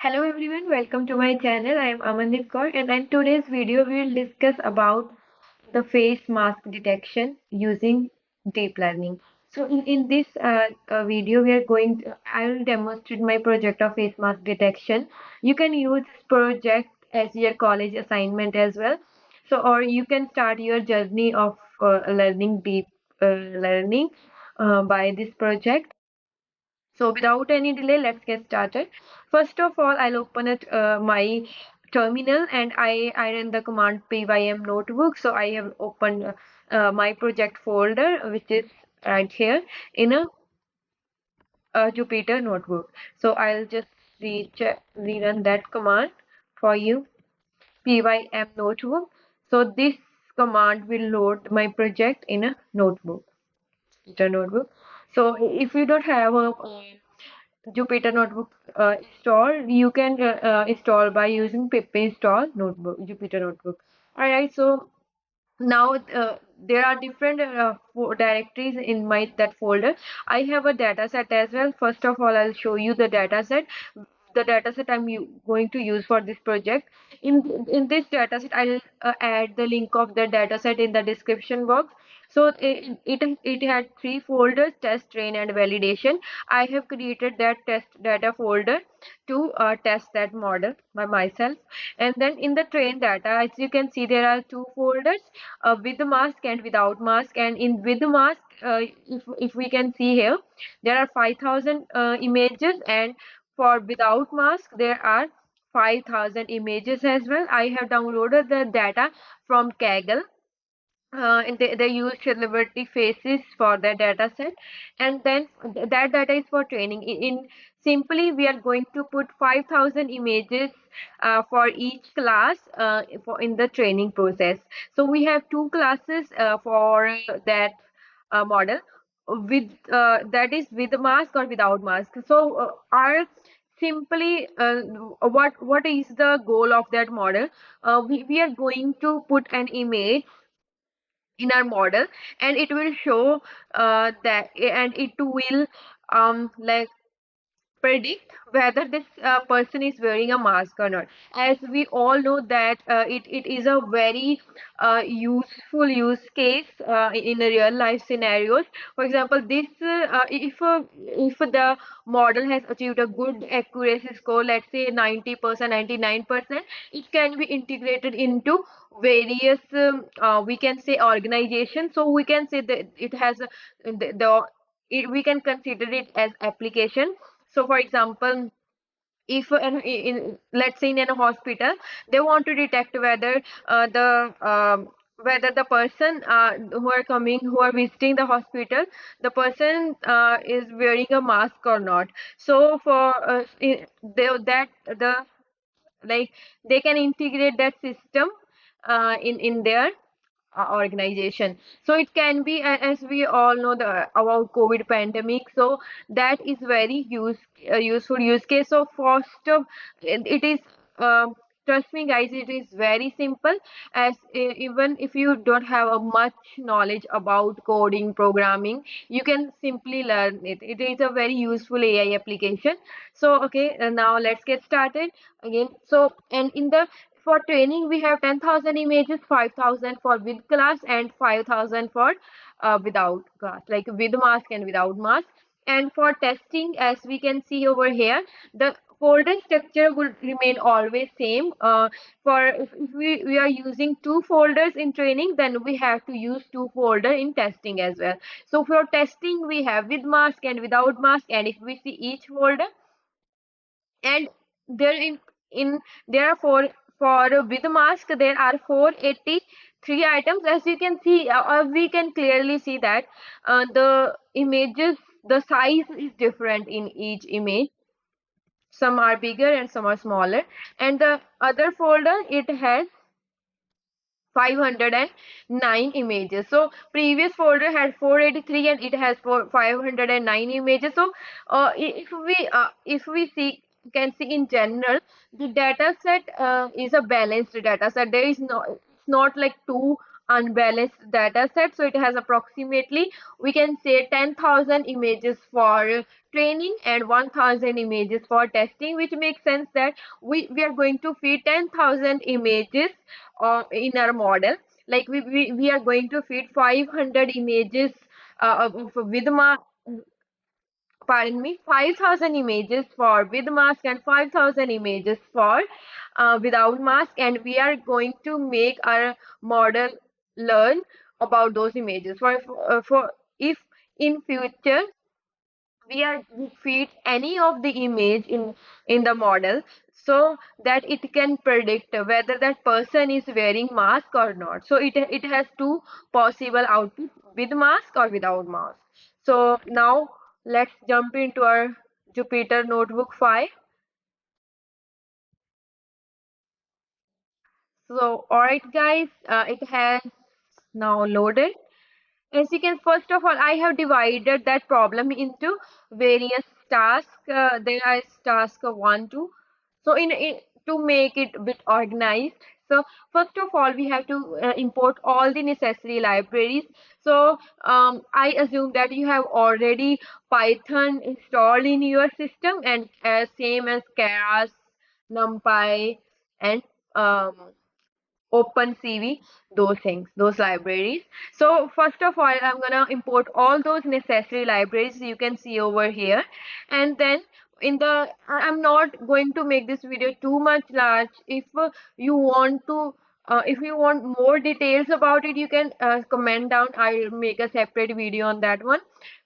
Hello everyone, welcome to my channel. I am Amandeep Kaur and in today's video we will discuss about the face mask detection using deep learning. So in this video we are I will demonstrate my project of face mask detection. You can use this project as your college assignment as well. So or you can start your journey of learning deep learning by this project. So without any delay, let's get started. First of all, I'll open it my terminal and I run the command pym notebook. So I have opened my project folder, which is right here in a Jupyter notebook. So I'll just rerun that command for you, pym notebook. So this command will load my project in a notebook, Jupyter notebook. So if you don't have a Jupyter Notebook install, you can install by using pip install notebook, Jupyter Notebook. All right, so now there are different directories in my that folder. I have a data set as well. First of all, I'll show you the data set. The data set going to use for this project. In this data set, I'll add the link of the data set in the description box. So it had three folders: test, train, and validation. I have created that test data folder to test that model by myself. And then in the train data, as you can see, there are two folders, with the mask and without mask. And in with the mask, if we can see here, there are 5,000 images, and for without mask there are 5,000 images as well. I have downloaded the data from Kaggle, and they use celebrity faces for the data set, and then that data is for training. In simply, we are going to put 5,000 images for each class for in the training process. So we have two classes for that model, with that is with mask or without mask. So our simply what is the goal of that model? We are going to put an image in our model, and it will show that, and it will like predict whether this person is wearing a mask or not. As we all know that it is a very useful use case in a real life scenarios. For example, this if the model has achieved a good accuracy score, let's say 90%, 99%, it can be integrated into various we can say organizations. So we can say that it has we can consider it as application. So for example, if let's say in a hospital, they want to detect whether whether the person who are visiting the hospital, the person is wearing a mask or not. So for that the like they can integrate that system in their organization. So it can be, as we all know the about COVID pandemic, so that is very useful use case. So first of it is trust me guys, it is very simple. As even if you don't have a much knowledge about coding programming, you can simply learn it. It is a very useful AI application. So okay, now let's get started again. So and in the for training, we have 10,000 images, 5,000 for with class, and 5,000 for without class, like with mask and without mask. And for testing, as we can see over here, the folder structure will remain always same. For if we are using two folders in training, then we have to use two folder in testing as well. So for testing, we have with mask and without mask. And if we see each folder, and there in there are for with mask there are 483 items. As you can see, we can clearly see that the images, the size is different in each image. Some are bigger and some are smaller. And the other folder, it has 509 images. So previous folder had 483 and it has 509 images. So if we see can see in general, the data set is a balanced data set. There is no, it's not like too unbalanced data set. So it has approximately, we can say, 10,000 images for training and 1,000 images for testing, which makes sense that we are going to feed 10,000 images in our model. Like we are going to feed 500 images with mask, pardon me, 5,000 images for with mask and 5,000 images for without mask, and we are going to make our model learn about those images. For if in future we feed any of the image in the model, so that it can predict whether that person is wearing mask or not. So it has two possible output, with mask or without mask. So now let's jump into our Jupyter Notebook 5. So all right guys, it has now loaded. As you can, first of all, I have divided that problem into various tasks. There is task one, two. So in to make it a bit organized. So first of all, we have to import all the necessary libraries. So I assume that you have already Python installed in your system, and same as Keras, NumPy, and um, OpenCV, those things, those libraries. So first of all, I'm gonna import all those necessary libraries you can see over here, and then I'm not going to make this video too much large. If you want to, if you want more details about it, you can comment down. I'll make a separate video on that one.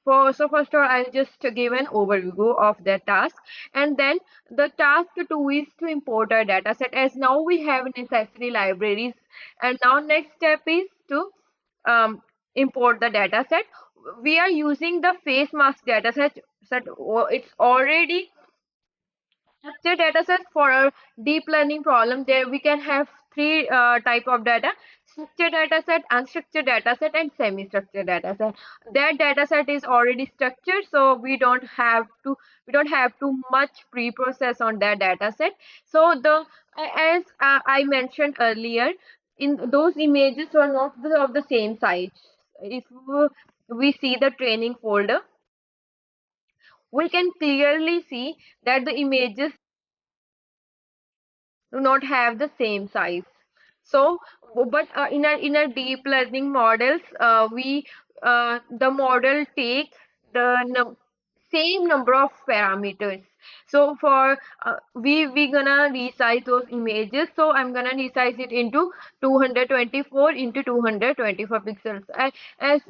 So first of all, I'll just give an overview of that task, and then the task two is to import our dataset. As now we have necessary libraries, and now next step is to import the dataset. We are using the face mask dataset. It's already structured data set. For a deep learning problem, there we can have three type of data: structured data set, unstructured data set, and semi-structured data set. That data set is already structured, so we don't have to much pre-process on that data set. So as I mentioned earlier, in those images were not of the same size. If we see the training folder, we can clearly see that the images do not have the same size. So but in a deep learning models, we the model take the same number of parameters. So for we gonna resize those images. So I'm gonna resize it into 224 into 224 pixels. As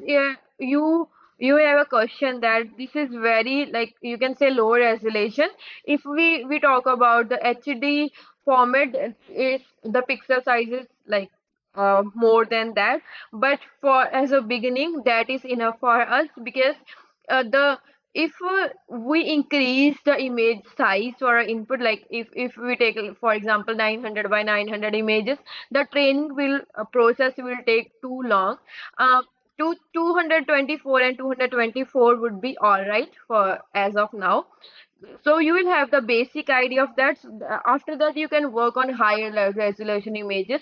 you have a question that this is very, like, you can say, low resolution. If we talk about the HD format, is the pixel size is like more than that, but for as a beginning that is enough for us, because the if we increase the image size for our input, like if we take, for example, 900 by 900 images, the training will process will take too long. uh, 224 and 224 would be all right for as of now. So you will have the basic idea of that. After that, you can work on higher resolution images.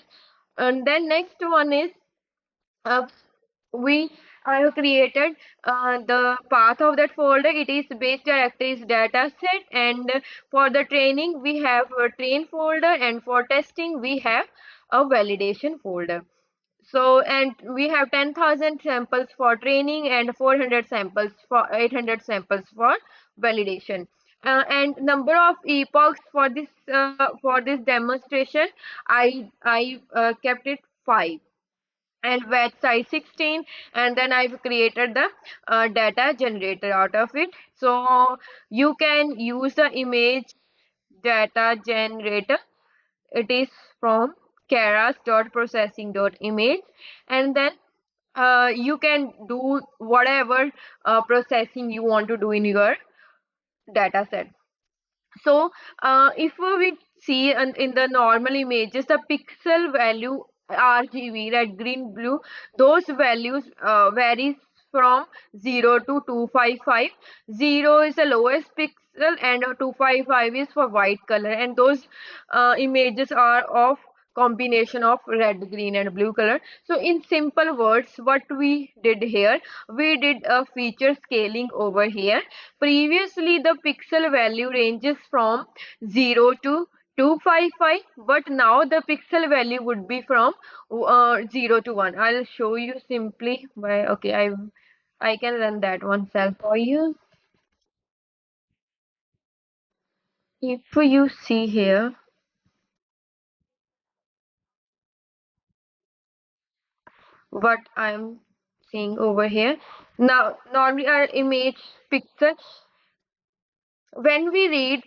And then next one is, uh, we I have created the path of that folder. It is base directories data set, and for the training we have a train folder, and for testing we have a validation folder. So, and we have 10,000 samples for training and 400 samples for 800 samples for validation. And number of epochs for this demonstration, I kept it 5, and batch size 16, and then I've created the data generator out of it. So you can use the image data generator. It is from keras.processing.image, and then you can do whatever processing you want to do in your data set. So if we see in the normal images, the pixel value RGB, red, green, blue, those values varies from 0 to 255. 0 is the lowest pixel, and 255 is for white color, and those images are of combination of red, green and blue color. So in simple words, what we did here, we did a feature scaling over here. Previously the pixel value ranges from 0 to 255, but now the pixel value would be from 0 to 1. I'll show you simply by, okay, I can run that one cell for you. If you see here what I'm seeing over here. Now, normally our image picture, when we read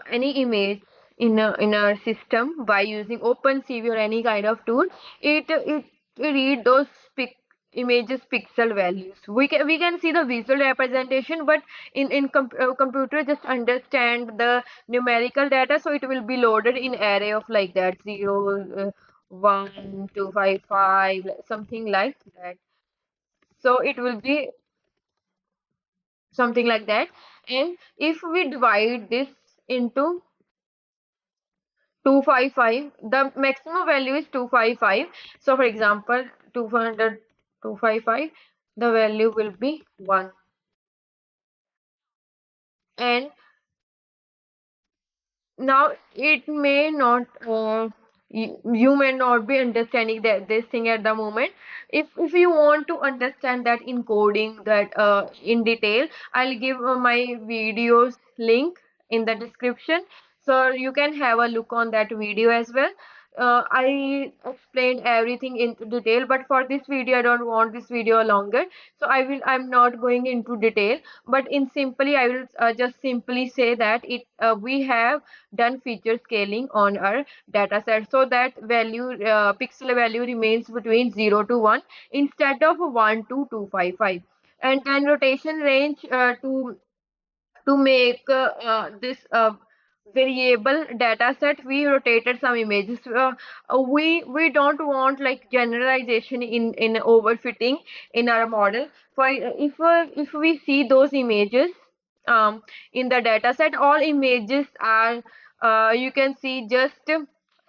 any image in our system by using OpenCV or any kind of tool, it read those images pixel values. We can see the visual representation, but in computer just understand the numerical data, so it will be loaded in array of like that 0, 1, 2, 5, 5, something like that. So it will be something like that. And if we divide this into 255, the maximum value is 255. So for example, 200, 255, the value will be 1. And now it may not you may not be understanding that this thing at the moment. If you want to understand that encoding that in detail, I'll give my videos link in the description, so you can have a look on that video as well. I explained everything in detail, but for this video I don't want this video longer, so I'm not going into detail, but in simply I will just simply say that it we have done feature scaling on our data set, so that value pixel value remains between 0 to 1 instead of 1 to 255. And then rotation range, to make this variable data set, we rotated some images. We don't want like generalization in overfitting in our model. For if we see those images in the data set, all images are you can see just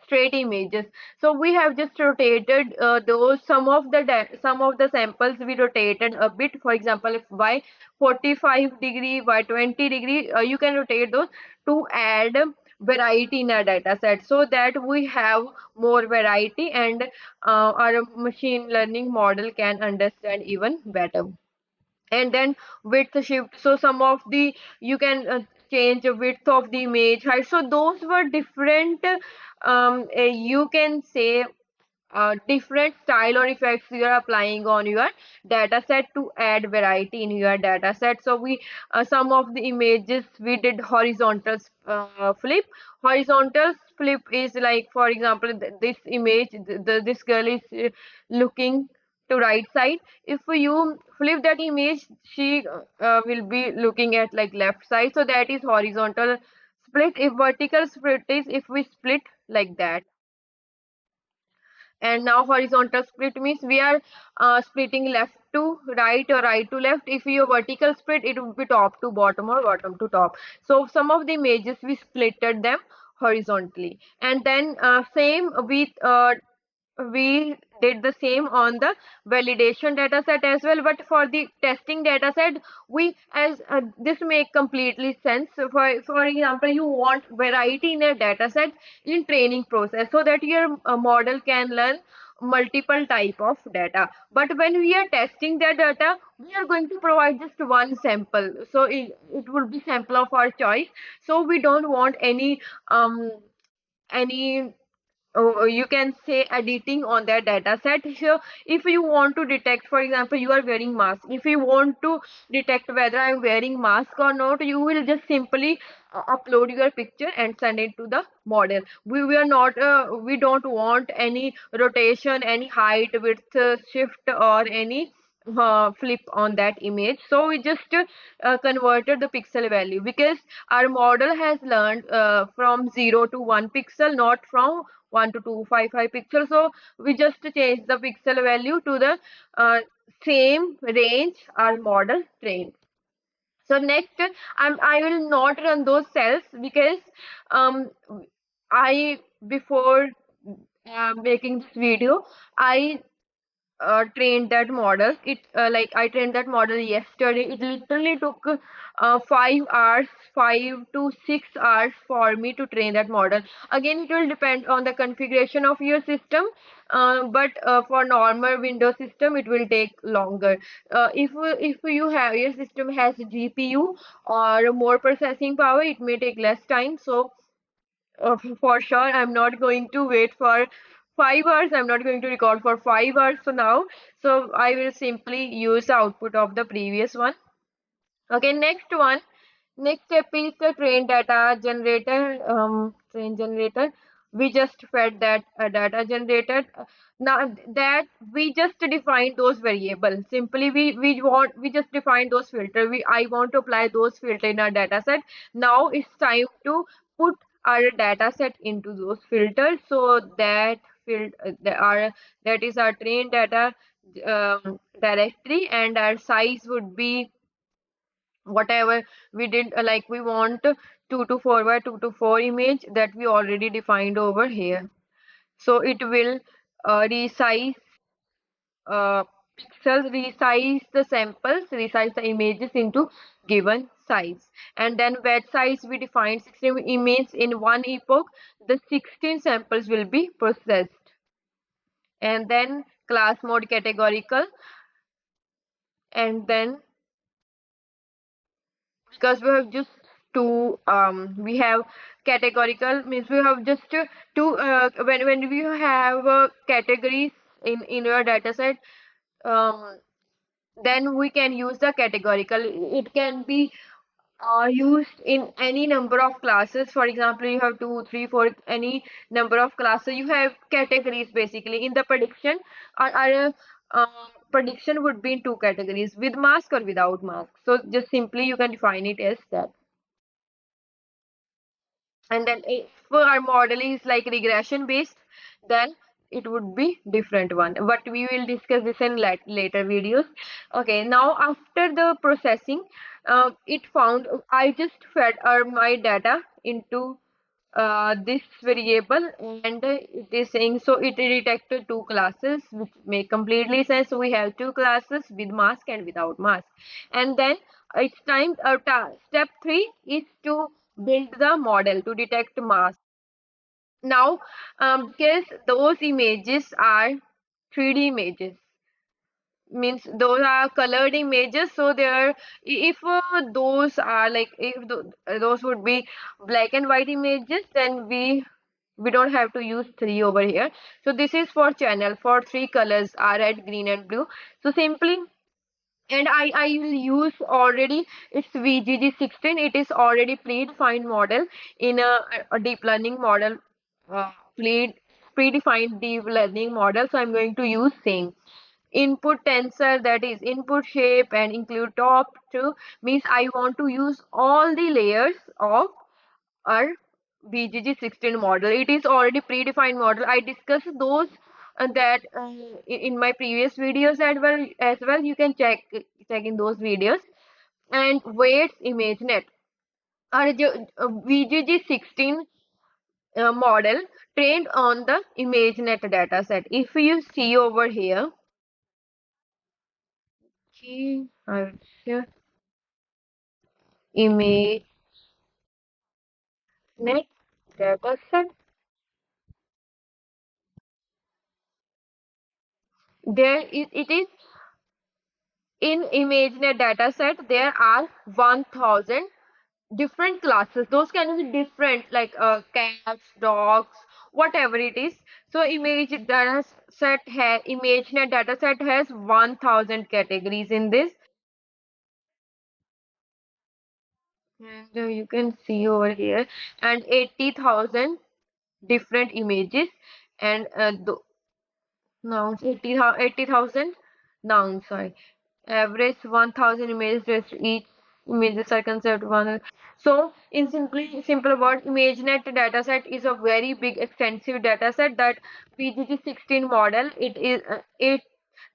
straight images. So we have just rotated those, some of the samples we rotated a bit. For example, if by 45 degree, by 20 degree, you can rotate those to add variety in our data set, so that we have more variety, and our machine learning model can understand even better. And then width shift, so some of the you can change the width of the image height. So those were different, you can say different style or effects you are applying on your data set to add variety in your data set. So we some of the images we did horizontal flip. Horizontal flip is like, for example, this image, this girl is looking to right side. If you flip that image, she will be looking at like left side, so that is horizontal split. If vertical split is if we split like that. And now horizontal split means we are splitting left to right or right to left. If you vertical split, it would be top to bottom or bottom to top. So some of the images we splitted them horizontally. And then same with we did the same on the validation data set as well. But for the testing data set, we as this make completely sense. So for example, you want variety in a data set in training process, so that your model can learn multiple type of data. But when we are testing that data, we are going to provide just one sample, so it will be sample of our choice. So we don't want any you can say editing on that data set. So if you want to detect, for example, you are wearing mask, if you want to detect whether I'm wearing mask or not, you will just simply upload your picture and send it to the model. We are not we don't want any rotation, any height, width shift, or any flip on that image. So we just converted the pixel value, because our model has learned from 0 to 1 pixel, not from 1 to 255 pixels. So we just change the pixel value to the same range our model trained. So next, I will not run those cells, because um, I before making this video, I trained that model. Like I trained that model yesterday. It literally took 5 hours, 5 to 6 hours for me to train that model. Again, it will depend on the configuration of your system, but for normal Windows system, it will take longer. If you have your system has GPU or more processing power, it may take less time. So for sure, I'm not going to wait for 5 hours. I'm not going to record for 5 hours for now. So I will simply use the output of the previous one. Okay, next one. Next step is the train data generator. Train generator. We just fed that data generator. Now that we just define those variables. Simply we just define those filter. I want to apply those filter in our data set. Now it's time to put our data set into those filters. So that that is our train data directory, and our size would be whatever we did. Like we want 2 to 4 by 2 to 4 image that we already defined over here. So it will resize pixels, resize the samples, resize the images into given size. And then wedge size, we define 16 images in one epoch. The 16 samples will be processed. And then class mode categorical, and then because we have just two, we have categorical means we have just two, when we have categories in your data set, um, then we can use the categorical. It can be used in any number of classes. For example, you have 2, 3, 4, any number of classes. You have categories basically. In the prediction, our prediction would be in two categories, with mask or without mask. So just simply you can define it as that. And then if our model is like regression based, then it would be different one, but we will discuss this in later videos. Okay, now after the processing, it found, I just fed my data into this variable, and it is saying, so it detected two classes, which make completely sense. So we have two classes, with mask and without mask. And then it's time, step 3 is to build the model to detect mask. Now because those images are 3D images, means those are colored images, so there, if those are like, if those would be black and white images, then we don't have to use 3 over here. So this is for channel for 3 colors are red, green and blue. So simply, and I will use already, it's VGG16. It is already predefined model in a deep learning model, uh, predefined deep learning model. So I'm going to use same input tensor, that is input shape, and include top to, means I want to use all the layers of our BGG16 model. It is already predefined model. I discussed those that in my previous videos as well. You can check in those videos. And weights ImageNet. Our BGG16 model trained on the ImageNet dataset. If you see over here, I will share ImageNet dataset. It is in ImageNet dataset. There are 1000 different classes. Those can be different, like cats, dogs, whatever it is. So ImageNet dataset has 1000 categories in this. And you can see over here, and 80,000 different images, and nouns, 80,000 nouns, sorry. Average 1000 images, just each images are considered one. So in simple word, ImageNet dataset is a very big extensive dataset that PGG16 model, it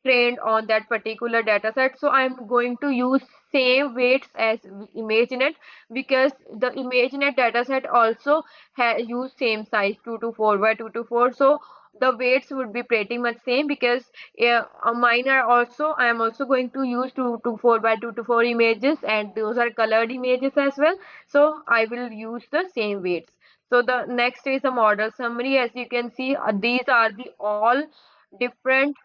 trained on that particular dataset. So I'm going to use same weights as ImageNet, because the ImageNet dataset also use same size 2 to 4 by 2 to 4. So the weights would be pretty much same, because mine are also, I am also going to use 2 to 4 by 2 to 4 images, and those are colored images as well. So I will use the same weights. So the next is a model summary. As you can see, these are the all different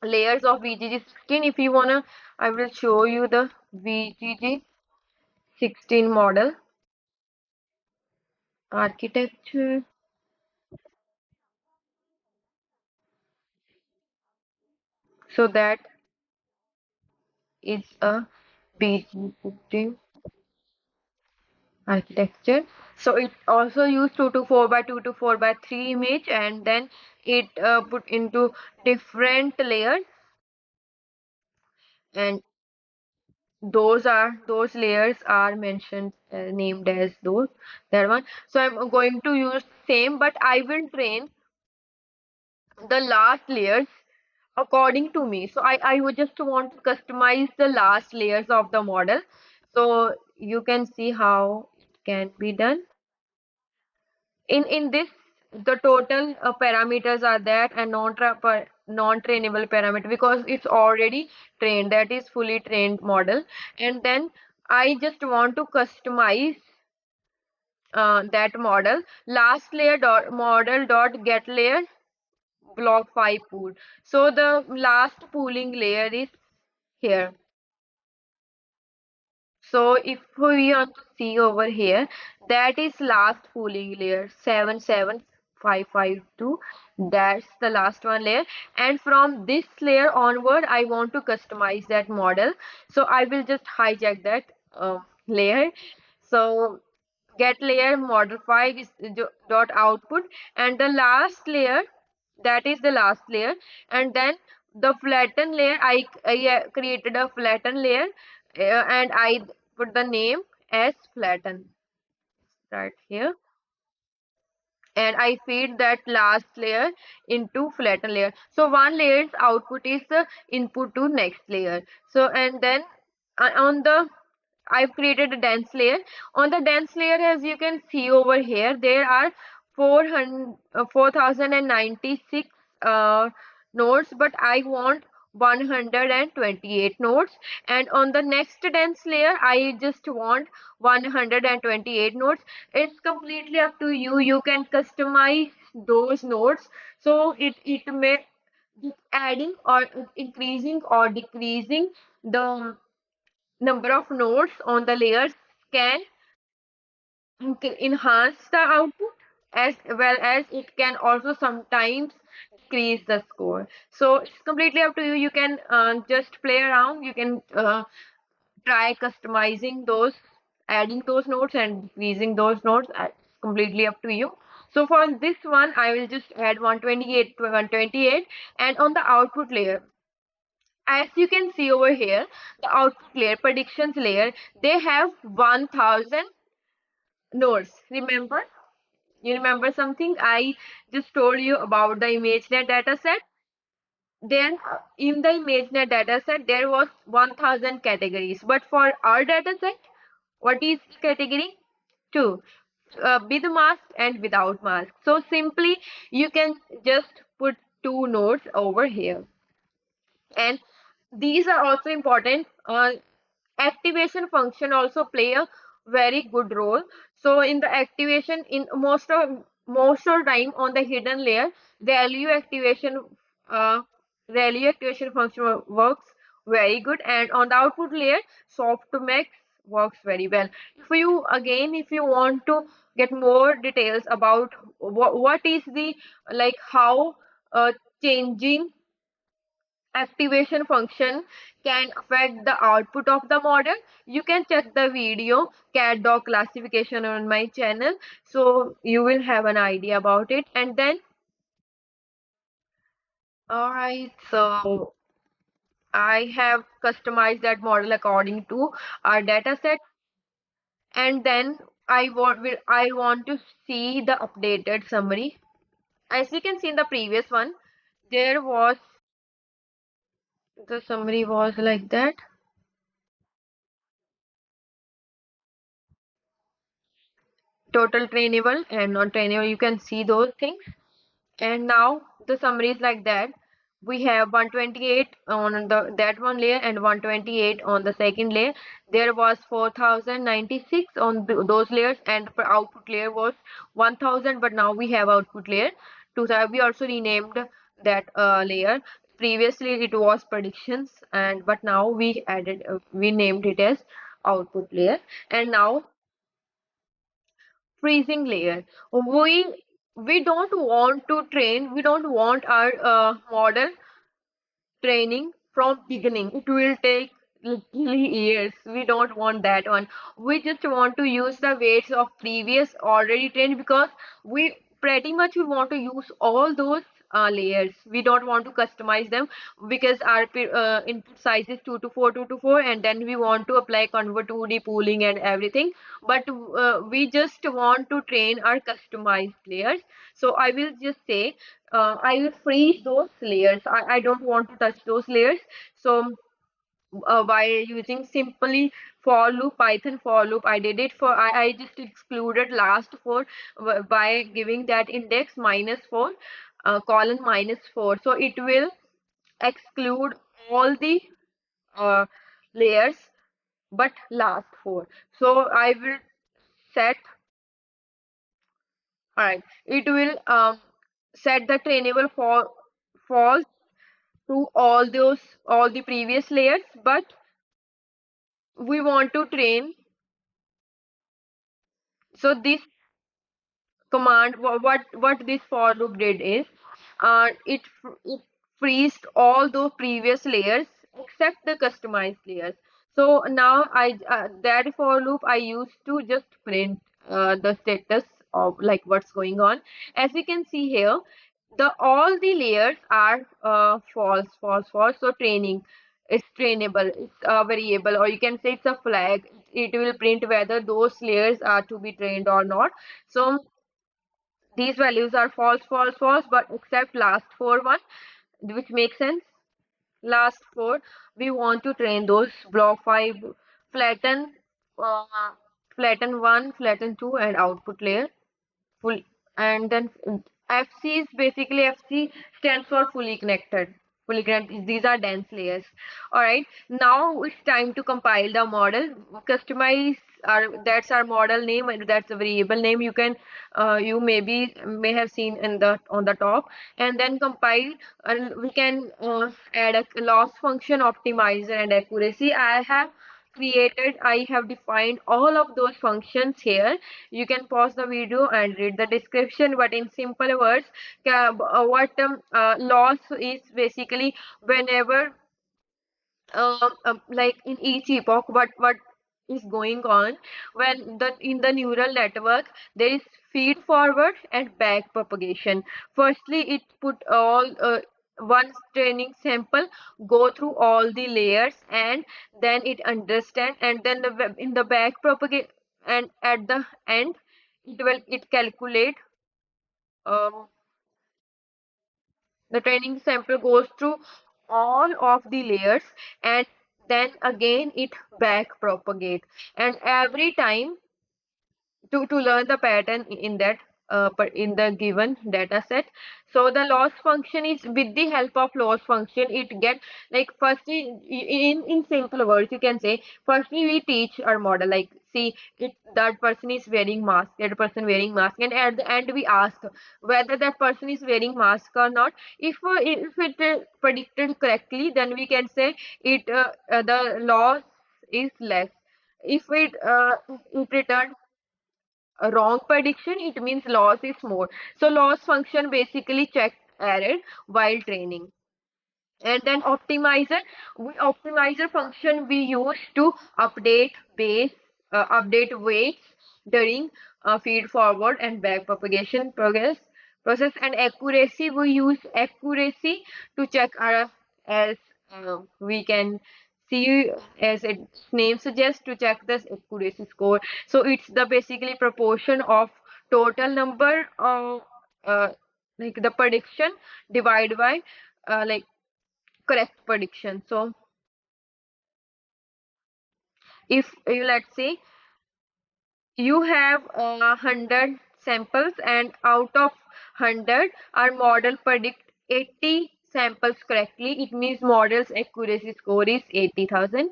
layers of VGG16. If you wanna, I will show you the VGG16 model architecture. So that is a VGG16 architecture. So it also used 2 to 4 by 2 to 4 by 3 image, and then it put into different layers, and those layers are mentioned, named as those, that one. So I'm going to use same, but I will train the last layers according to me. So I would just want to customize the last layers of the model. So you can see how it can be done. In this, the total parameters are that, and non-trainable parameter, because it's already trained, that is fully trained model. And then I just want to customize that model. Last layer dot model dot get layer block 5 pool. So the last pooling layer is here. So if we want to see over here, that is last pooling layer 77552. That's the last one layer. And from this layer onward, I want to customize that model. So I will just hijack that layer. So get layer model 5 is dot output, and the last layer, that is the last layer. And then the flatten layer, I created a flatten layer, and I put the name as flatten right here, and I feed that last layer into flatten layer. So one layer's output is the input to next layer. So and then on the, I've created a dense layer. On the dense layer, as you can see over here, there are 4096 nodes, but I want 128 nodes. And on the next dense layer, I just want 128 nodes. It's completely up to you. You can customize those nodes. So it may adding or increasing or decreasing the number of nodes on the layers can enhance the output, as well as it can also sometimes decrease the score. So it's completely up to you. You can just play around. You can try customizing those, adding those nodes and decreasing those nodes. It's completely up to you. So for this one, I will just add 128 to 128, and on the output layer, as you can see over here, the output layer, predictions layer, they have 1000 nodes. Remember, you remember something I just told you about the ImageNet dataset? Then in the ImageNet dataset, there was 1000 categories. But for our dataset, what is category? Two, with mask and without mask. So simply you can just put two nodes over here. And these are also important. Activation function also play a very good role. So in the activation, in most of time on the hidden layer, value activation uh, value activation function works very good, and on the output layer, softmax works very well. If you want to get more details about what is the, like, how changing activation function can affect the output of the model, you can check the video cat dog classification on my channel, so you will have an idea about it. And then, all right, so I have customized that model according to our data set. And then I want to see the updated summary. As you can see in the previous one, there was, the summary was like that. total trainable and non-trainable. You can see those things. And now the summary is like that. We have 128 on the that one layer and 128 on the second layer. There was 4096 on those layers, and per output layer was 1000. But now we have output layer. We also renamed that layer. Previously it was predictions, and but now we named it as output layer. And now freezing layer. We don't want to train. We don't want our model training from beginning. It will take literally years. We don't want that one. We just want to use the weights of previous already trained, because we pretty much we want to use all those layers. We don't want to customize them, because our input size is 2 to 4, 2 to 4, and then we want to apply convert 2D pooling and everything. But we just want to train our customized layers. So I will just say I will freeze those layers. I don't want to touch those layers. So by using simply for loop, Python for loop, I did it for, I just excluded last 4 by giving that index -4, colon -4. So it will exclude all the uh, layers but last 4. So I will set, all right, it will set the trainable for false to all the previous layers, but we want to train. So this command, what this for loop did is it freezed all those previous layers except the customized layers. So now that for loop I used to just print the status of like what's going on. As you can see here, the all the layers are false, false, false. So training is trainable, it's a variable, or you can say it's a flag. It will print whether those layers are to be trained or not. So these values are false, false, false, but except last 4 one, which makes sense. Last 4, we want to train those block 5, flatten, uh, flatten 1, flatten 2, and output layer full. And then FC is basically, FC stands for fully connected. Fully connected, these are dense layers. All right, now it's time to compile the model. Customize our, that's our model name, and that's a variable name. You can you may have seen in the on the top. And then compile, and we can add a loss function, optimizer, and accuracy. I have defined all of those functions here. You can pause the video and read the description, but in simple words, what loss is basically whenever like in each epoch, what is going on when the in the neural network there is feed forward and back propagation. Firstly it put all one training sample, go through all the layers, and then it understand, and then in the back propagate, and at the end it calculate, um, the training sample goes through all of the layers, and then again it back propagate, and every time to learn the pattern in that in the given data set. So the loss function is, with the help of loss function, it get like firstly in simple words you can say, firstly we teach our model like, see it, that person is wearing mask, that person wearing mask, and at the end we ask whether that person is wearing mask or not. If it predicted correctly, then we can say the loss is less. If it returned a wrong prediction, it means loss is more. So loss function basically checked error while training. And then optimizer function we use to update weights during feed forward and back propagation process. And accuracy, we use accuracy to check our, as we can see, as its name suggests, to check this accuracy score. So it's the basically proportion of total number of like the prediction divided by like correct prediction. So if you, let's say you have 100 samples, and out of 100 our model predict 80 samples correctly. It means model's accuracy score is 80,000.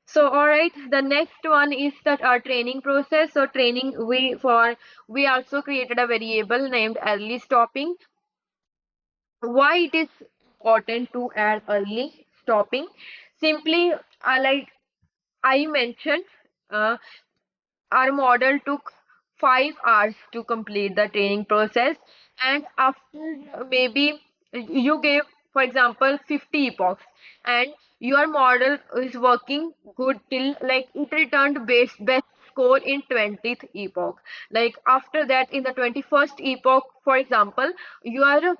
So all right, the next one is that our training process. So training, we also created a variable named early stopping. Why it is important to add early stopping? Simply, like I mentioned, uh, our model took 5 hours to complete the training process, and after maybe you gave, for example, 50 epochs, and your model is working good till like it returned best score in 20th epoch. Like after that, in the 21st epoch, for example, your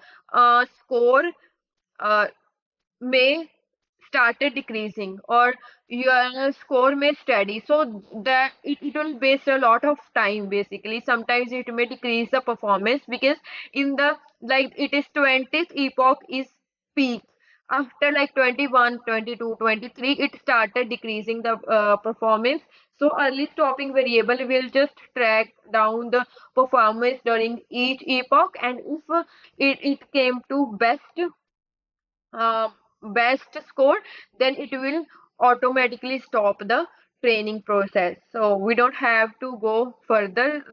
score uh, may started decreasing, or your score may steady, so that it will waste a lot of time. Basically, sometimes it may decrease the performance, because in the, like, it is 20th epoch is peak. After like 21, 22, 23, it started decreasing the performance. So early stopping variable will just track down the performance during each epoch, and if it came to uh, best score, then it will automatically stop the training process. So we don't have to go further,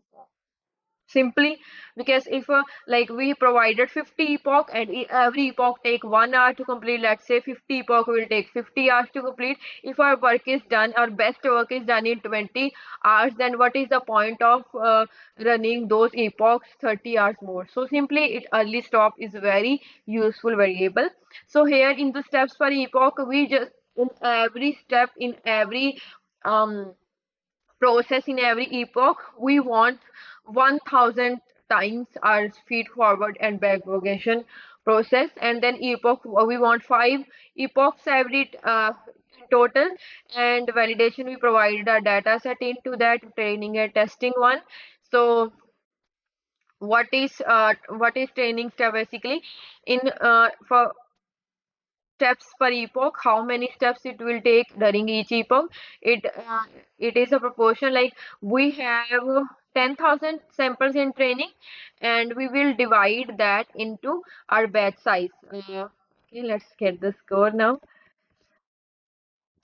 simply because if like we provided 50 epoch, and every epoch take 1 hour to complete. Let's say 50 epoch will take 50 hours to complete. If our work is done, our best work is done in 20 hours, then what is the point of running those epochs 30 hours more? So simply, it early stop is very useful variable. So here in the steps per epoch, we just, in every step, in every um process, in every epoch, we want 1000 times our feed forward and back propagation process. And then epoch, we want 5 epochs every total. And validation, we provided our data set into that training and testing one. So what is training step? Basically, in for steps per epoch, how many steps it will take during each epoch. It is a proportion, like we have 10,000 samples in training, and we will divide that into our batch size. Okay, let's get the score now.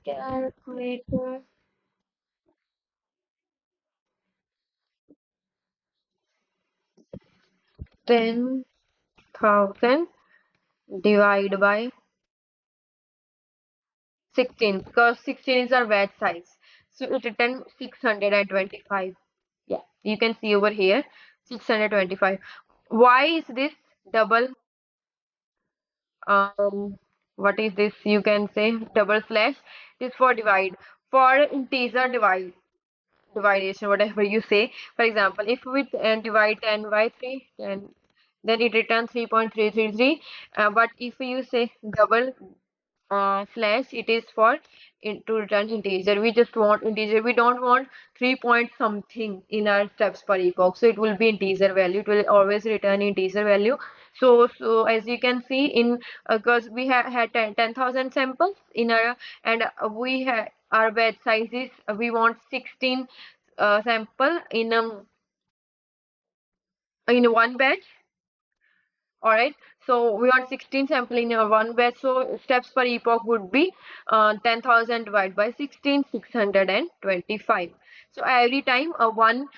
Calculator. 10,000 divided by 16, because 16 is our batch size. So it returns 625. Yeah, you can see over here 625. Why is this double? Um, what is this? You can say double slash. It is for divide, for integer dividation, whatever you say. For example, if we divide 10 by 3, then it returns 3.333. But if you say double slash, it is for to return integer. We just want integer. We don't want 3 point something in our steps per epoch, so it will be integer value. It will always return integer value. So as you can see, in because we had 10,000 samples in our, and we have our batch sizes, we want 16 sample in one batch. All right, so we want 16 sample in our one batch. So steps per epoch would be 10,000 divided by 16, 625. So every time a one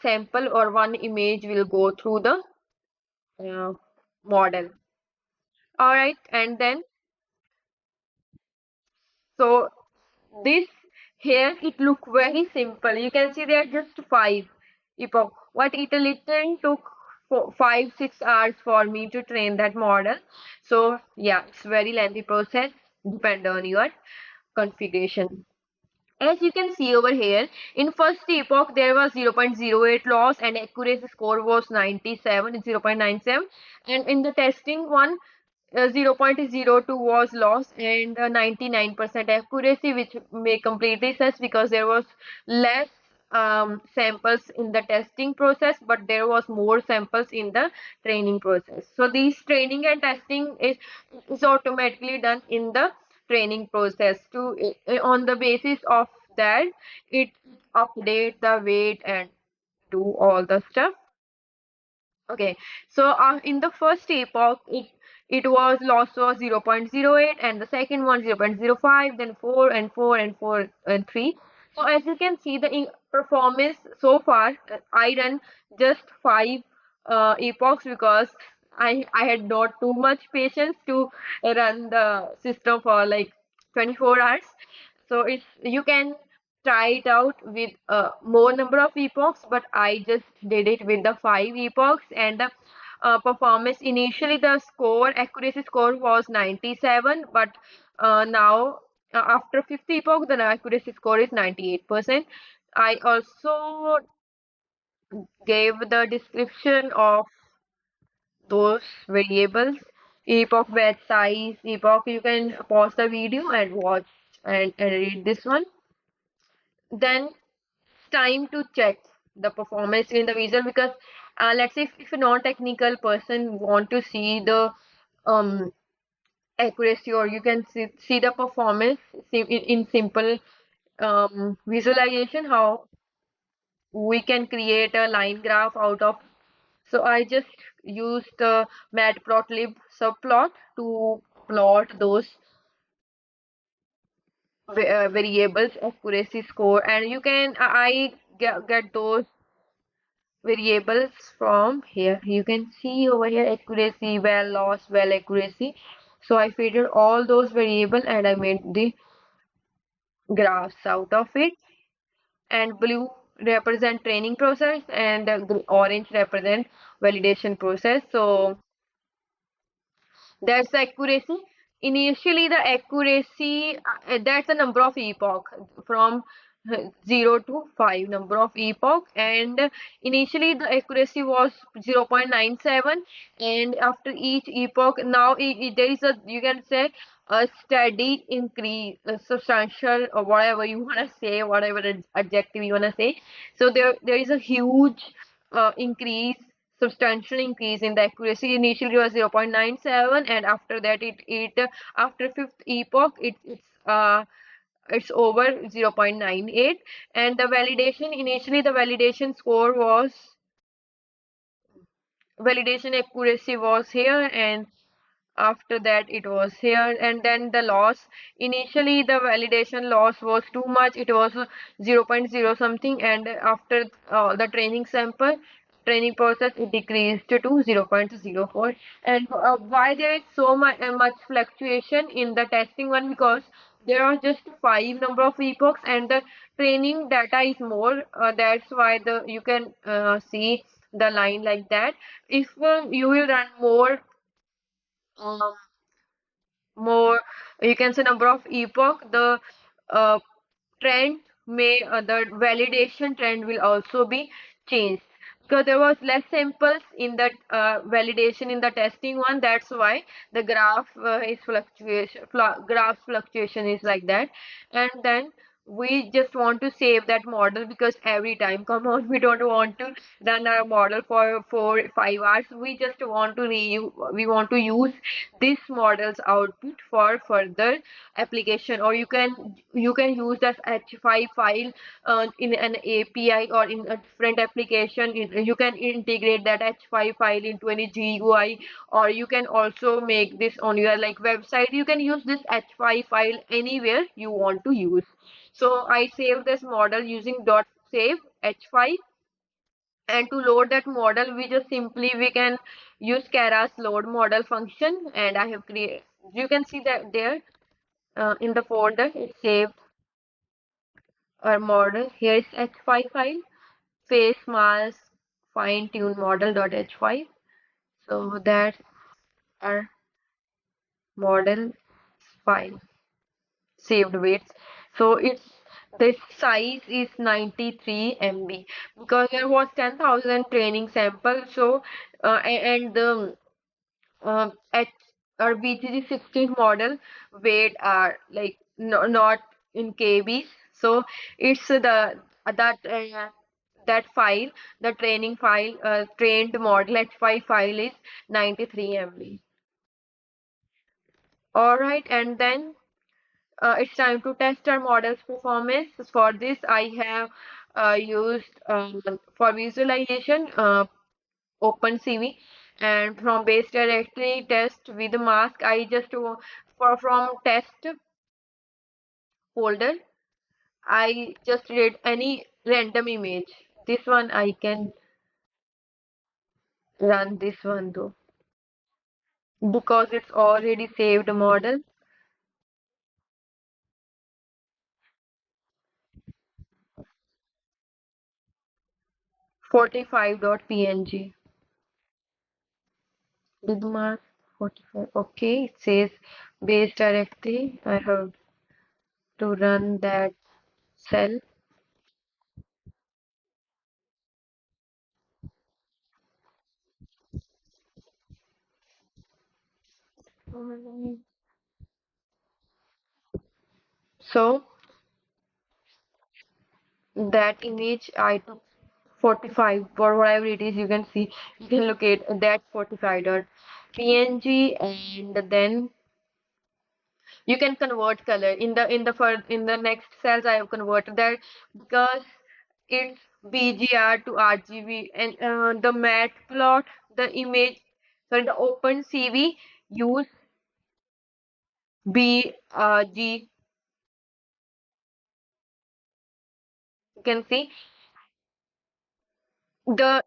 sample or one image will go through the uh, model. All right, and then, so this, here it look very simple. You can see there are just 5 epoch. What it literally took 5-6 hours for me to train that model. So yeah, it's very lengthy process, depend on your configuration. As you can see over here, in first epoch there was 0.08 loss, and accuracy score was 97, 0.97. And in the testing one, 0.02 was lost, and 99% accuracy, which may completely sense because there was less samples in the testing process, but there was more samples in the training process. So these training and testing is automatically done in the training process to on the basis of that, it update the weight and do all the stuff. Okay, so in the first epoch, it was loss was 0.08, and the second one 0.05, then 4 and 4 and 4 and 3. So as you can see, the performance so far, I run just 5 epochs because I had not too much patience to run the system for like 24 hours. So it's, you can try it out with more number of epochs, but I just did it with the 5 epochs. And the performance, initially the score, accuracy score was 97, but now after 50 epoch the accuracy score is 98%. I also gave the description of those variables: epoch, batch size, epoch. You can pause the video and watch and read this one. Then time to check the performance in the visual, because let's say if a non-technical person want to see the um, accuracy, or you can see the performance in simple visualization, how we can create a line graph out of. So I just used the matplotlib subplot to plot those variables accuracy score, and you can get those variables from here. You can see over here accuracy, well, loss, well, accuracy. So I figured all those variables and I made the graphs out of it. And blue represent training process, and orange represent validation process. So that's the accuracy. Initially, the accuracy, that's the number of epoch from 0 to 5, number of epoch. And initially, the accuracy was 0.97. And after each epoch, now there is a, you can say, a steady increase, a substantial, or whatever you want to say, whatever adjective you want to say. So there is a huge increase, substantial increase in the accuracy. Initially it was 0.97, and after that it after fifth epoch it's over 0.98. And the validation, initially the validation score was, validation accuracy was here, and after that it was here. And then the loss, initially the validation loss was too much, it was 0 0.0 something, and after the training process, it decreased to 0 0.04. And why there is so much fluctuation in the testing one? Because there are just 5 number of epochs and the training data is more, that's why the you can see the line like that. If you will run um, more, you can say, number of epoch, the uh, trend may the validation trend will also be changed, because there was less samples in that validation in the testing one. That's why the graph is fluctuation, graph fluctuation is like that. And then we just want to save that model, because every time, come on, we don't want to run our model for 4 5 hours. We just want to we want to use this model's output for further application. Or you can use that h5 file in an API or in a different application. You can integrate that h5 file into any GUI, or you can also make this on your like website. You can use this h5 file anywhere you want to use. So I save this model using dot save h5. And to load that model, we just simply we can use Keras load model function, and I have created, you can see that there in the folder it saved our model. Here is h5 file, face mask fine tune model.h5. So that's our model file, saved weights. So it's, the size is 93 MB, because there was 10,000 training samples. So and the at our BGG16 model weight are like not in KBs. So it's the that file, the training file, trained model h5 file is 93 MB. All right, and then it's time to test our model's performance. For this, I have used for visualization OpenCV, and from base directory test with mask, I just for from test folder, I just read any random image. This one I can run this one though because it's already saved model. 45.png with mask 45. Okay, it says base directory. I have to run that cell. So that image I took 45 or whatever it is, you can see, you can locate that 45.png, and then you can convert color in the next cells. I have converted that because it's BGR to RGB, and the mat plot, the image, sorry, the open CV use BG. You can see the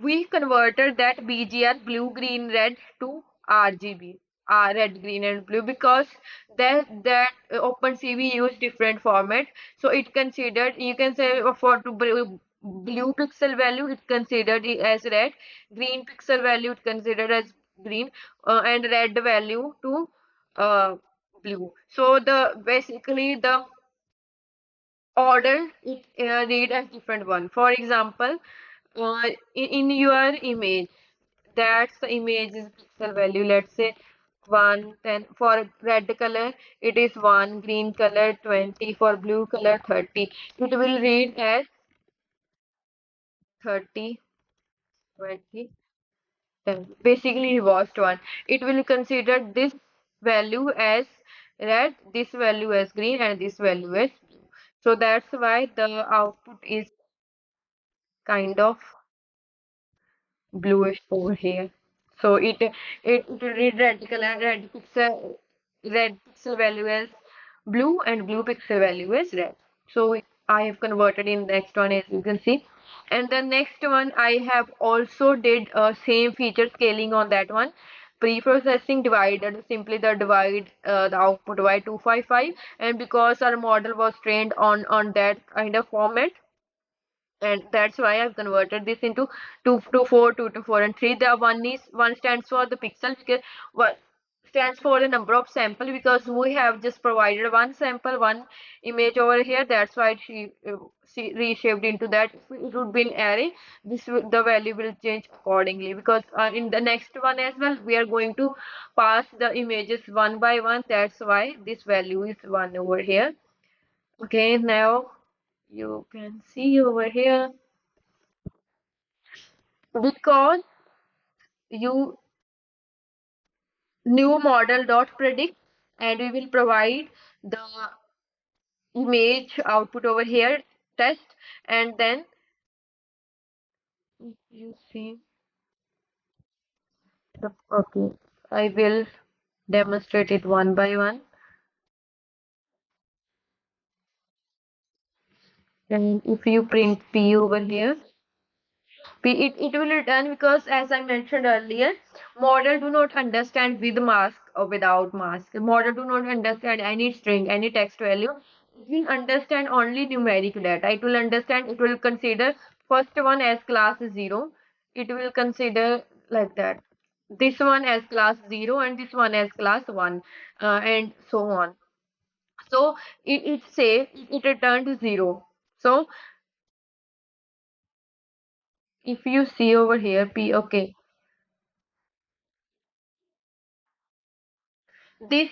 we converted that BGR blue, green, red to RGB, red, green, and blue, because that OpenCV use different format. So it considered, you can say, for to blue pixel value it considered as red, green pixel value it considered as green, and red value to uh, blue. So the basically the order it read as different one. For example, in your image, that's the image is pixel value. Let's say 1, 10 for red color, it is 1, green color 20, for blue color 30. It will read as 30, 20, 10. Basically, reversed one. It will consider this value as red, this value as green, and this value as blue. So that's why the output is kind of bluish over here. So it will read red color, red pixel value as blue, and blue pixel value as red. So I have converted in the next one, as you can see. And the next one I have also did same feature scaling on that one. Pre-processing divided simply the divide the output by 255, and because our model was trained on that kind of format, and that's why I've converted this into 2 to 4, 2 to 4, and 3. The one stands for the pixel, because what stands for the number of sample, because we have just provided one sample, one image over here. That's why she reshaped into that. If it would be an array, the value will change accordingly, because in the next one as well we are going to pass the images one by one. That's why this value is 1 over here. Okay, now you can see over here, because you new model dot predict, and we will provide the image output over here test, and then you see the, okay, I will demonstrate it one by one. And if you print P over here, it will return, because as I mentioned earlier, model do not understand with mask or without mask. Model do not understand any string, any text value. It will understand only numeric data. It will understand, it will consider first one as class 0. It will consider like that. This one as class 0 and this one as class 1, and so on. So it say it returned to 0. So if you see over here, P, okay. This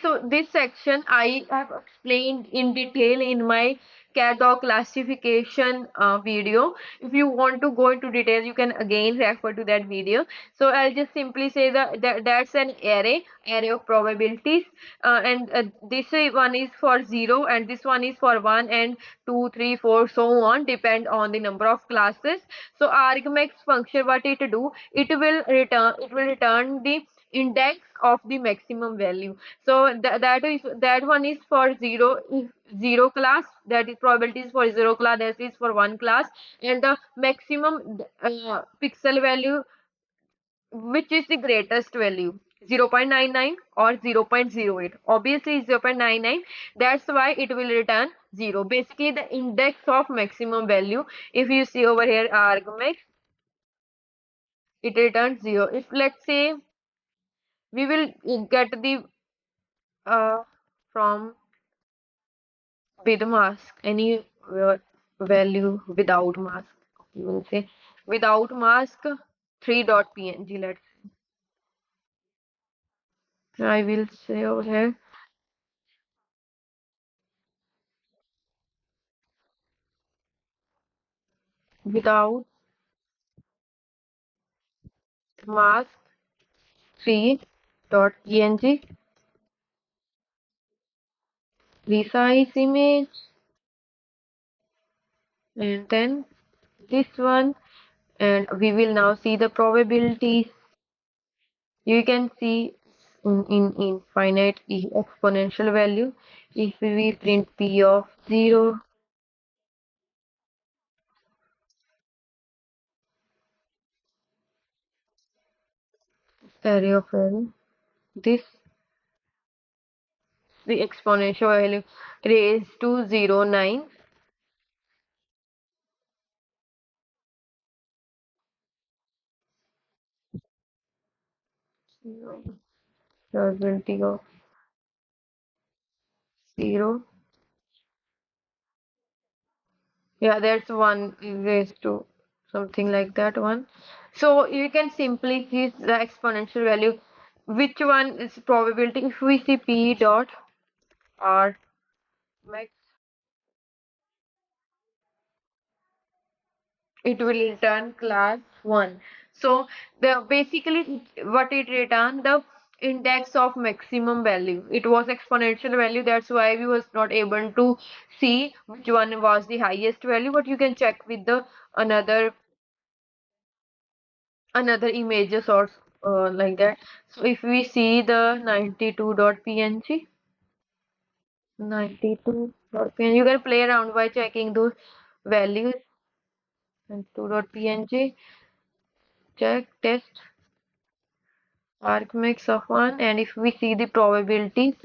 section I have explained in detail in my cat dog classification video. If you want to go into details, you can again refer to that video. So I'll just simply say that's an array of probabilities, and this one is for 0 and this one is for 1 and 2 3 4 so on, depend on the number of classes. So argmax function, what it do, it will return the index of the maximum value. So that one is for 0, if 0 class, that is probability is for 0 class, that is for 1 class, and the maximum pixel value, which is the greatest value, 0.99 or 0.08. Obviously 0.99, that's why it will return 0, basically the index of maximum value. If you see over here argmax, it returns 0. If let's say we will get the uh, from with mask, any value without mask, you will say without mask 3.png. Let's I will say over here without mask 3.png, resize image, and then this one, and we will now see the probabilities. You can see in infinite exponential value. If we print p of 0, array of value, this the exponential value raised to 0 9, probability of 0. Yeah, that's 1 raised to something like that one. So you can simply see the exponential value. Which one is probability? If we see p dot r max, it will return class 1. So the basically what it returned, the index of maximum value. It was exponential value, that's why we was not able to see which one was the highest value, but you can check with the another another images or like that. So if we see the 92.png, 92.png, you can play around by checking those values. And 2.png, check test argmax of 1, and if we see the probability,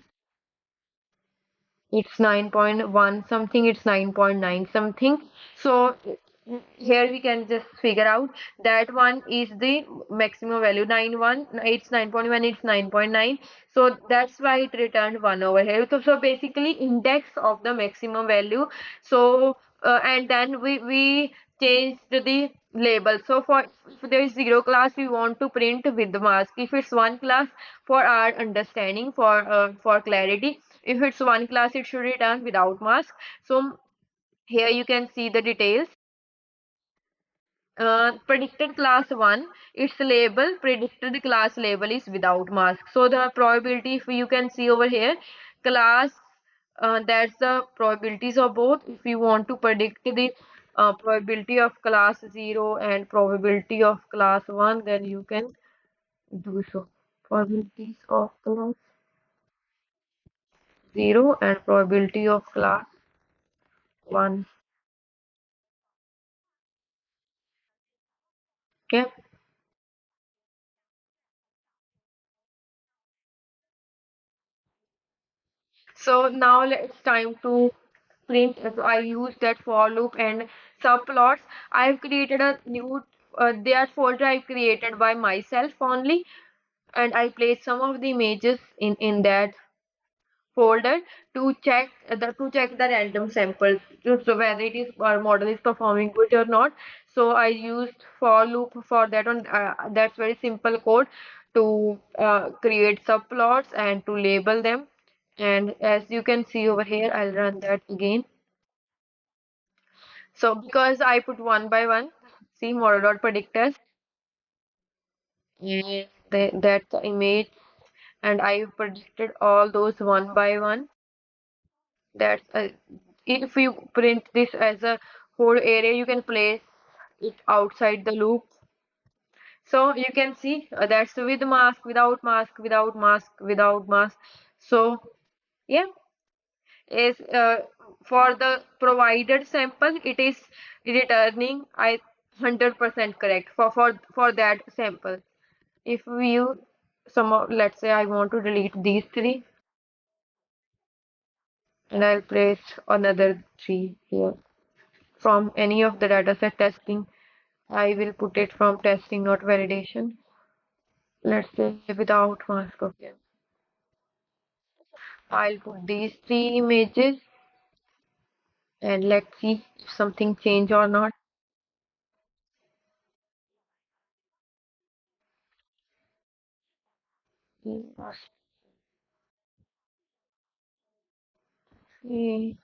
it's 9.1 something, it's 9.9 something. So here we can just figure out that one is the maximum value, 91, it's 9.1, it's 9.9. So that's why it returned 1 over here. So basically index of the maximum value. So and then we changed the label. So for if there is 0 class, we want to print with the mask. If it's 1 class, for our understanding, for clarity, if it's 1 class, it should return without mask. So here you can see the details. Predicted class 1, its label, predicted class label is without mask. So the probability, if you can see over here, class, that's the probabilities of both. If you want to predict the probability of class 0 and probability of class 1, then you can do so. Probabilities of class 0 and probability of class 1. Okay. So now it's time to print. So I use that for loop and subplots. I've created a new their folder I created by myself only, and I placed some of the images in that folder to check the random samples, so whether it is our model is performing good or not. So I used for loop for that one. That's very simple code to create subplots and to label them. And as you can see over here, I'll run that again. So because I put one by one, see model dot predictors, and that's the image, and I predicted all those one by one. That's if you print this as a whole array, you can place it outside the loop. So you can see that's with mask, without mask, without mask, without mask. So yeah, is for the provided sample, it is returning I 100% correct for that sample. If you let's say I want to delete these three, and I'll place another three here from any of the dataset testing. I will put it from testing, not validation. Let's say without mask. Okay. I'll put these three images and let's see if something change or not. Okay.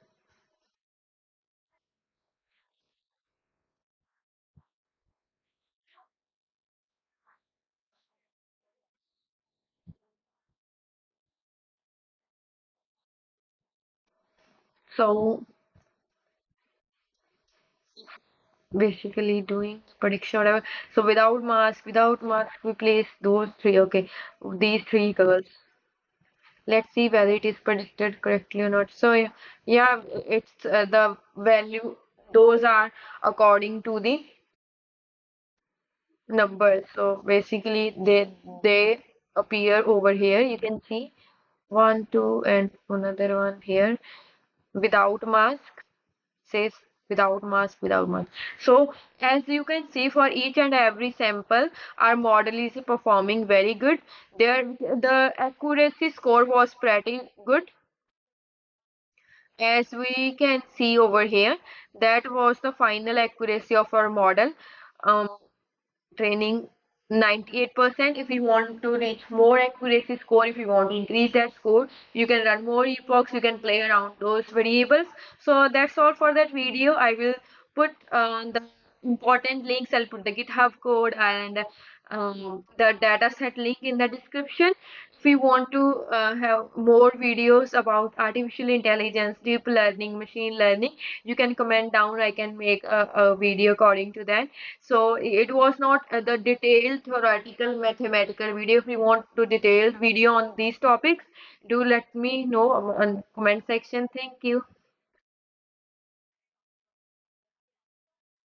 So basically doing prediction whatever. So without mask, we place those three. Okay, these three girls. Let's see whether it is predicted correctly or not. So yeah, it's the value. Those are according to the numbers. So basically, they appear over here. You can see one, two, and another one here without mask. Says without mask, without mask. So as you can see, for each and every sample, our model is performing very good. There, the accuracy score was pretty good. As we can see over here, that was the final accuracy of our model. Um, Training 98%. If you want to reach more accuracy score, if you want to increase that score, you can run more epochs, you can play around those variables. So that's all for that video. I will put the important links. I'll put the GitHub code and the dataset link in the description. If you want to have more videos about artificial intelligence, deep learning, machine learning, you can comment down. I can make a video according to that. So it was not the detailed theoretical mathematical video. If you want to detailed video on these topics, do let me know on comment section. Thank you.